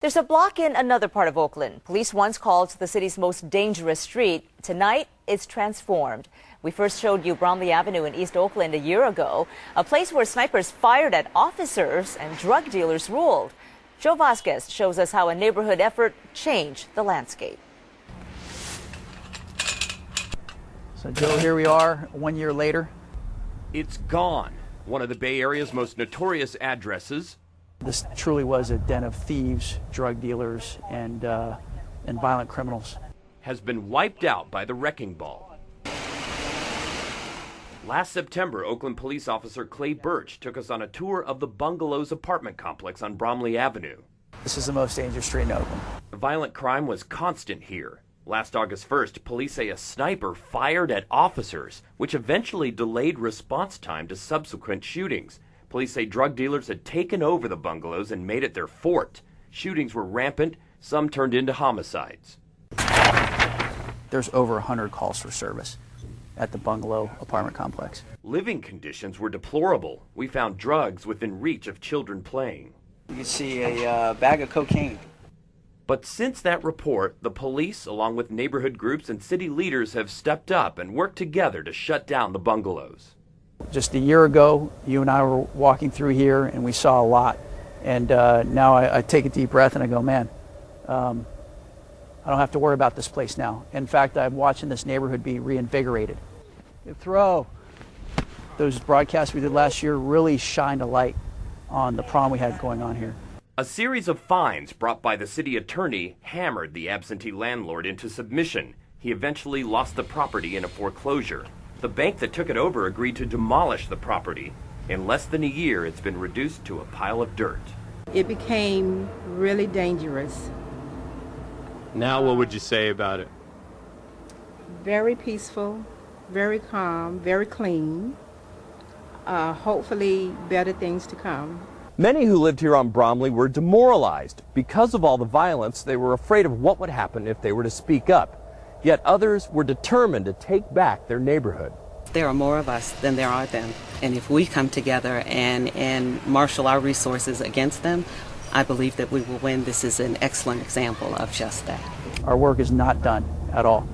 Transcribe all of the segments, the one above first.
There's a block in another part of Oakland police once called the city's most dangerous street. Tonight, it's transformed. We first showed you Bromley Avenue in East Oakland a year ago, a place where snipers fired at officers and drug dealers ruled. Joe Vasquez shows us how a neighborhood effort changed the landscape. So, Joe, here we are 1 year later. It's gone. One of the Bay Area's most notorious addresses. This truly was a den of thieves, drug dealers, and violent criminals. Has been wiped out by the wrecking ball. Last September, Oakland police officer Clay Birch took us on a tour of the Bungalows apartment complex on Bromley Avenue. This is the most dangerous street in Oakland. Violent crime was constant here. Last August 1st, police say a sniper fired at officers, which eventually delayed response time to subsequent shootings. Police say drug dealers had taken over the bungalows and made it their fort. Shootings were rampant, some turned into homicides. There's over 100 calls for service at the Bungalow apartment complex. Living conditions were deplorable. We found drugs within reach of children playing. You can see a bag of cocaine. But since that report, the police, along with neighborhood groups and city leaders, have stepped up and worked together to shut down the bungalows. Just a year ago, you and I were walking through here and we saw a lot. And now I take a deep breath and I go, man, I don't have to worry about this place now. In fact, I'm watching this neighborhood be reinvigorated. Throw. Those broadcasts we did last year really shined a light on the problem we had going on here. A series of fines brought by the city attorney hammered the absentee landlord into submission. He eventually lost the property in a foreclosure. The bank that took it over agreed to demolish the property. In less than a year, it's been reduced to a pile of dirt. It became really dangerous. Now, what would you say about it? Very peaceful, very calm, very clean. Hopefully, better things to come. Many who lived here on Bromley were demoralized. Because of all the violence, they were afraid of what would happen if they were to speak up. Yet others were determined to take back their neighborhood. There are more of us than there are them. And if we come together and marshal our resources against them, I believe that we will win. This is an excellent example of just that. Our work is not done at all.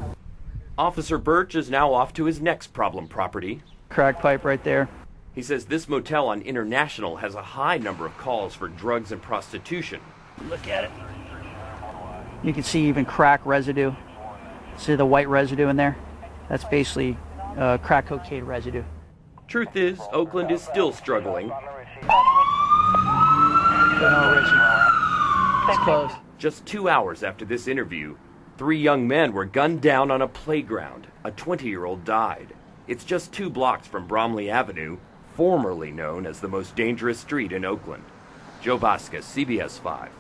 Officer Birch is now off to his next problem property. Crack pipe right there. He says this motel on International has a high number of calls for drugs and prostitution. Look at it. You can see even crack residue. See the white residue in there? That's basically crack cocaine residue. Truth is, Oakland is still struggling. It's closed. Just 2 hours after this interview, 3 young men were gunned down on a playground. A 20-year-old died. It's just 2 blocks from Bromley Avenue, formerly known as the most dangerous street in Oakland. Joe Vasquez, CBS 5.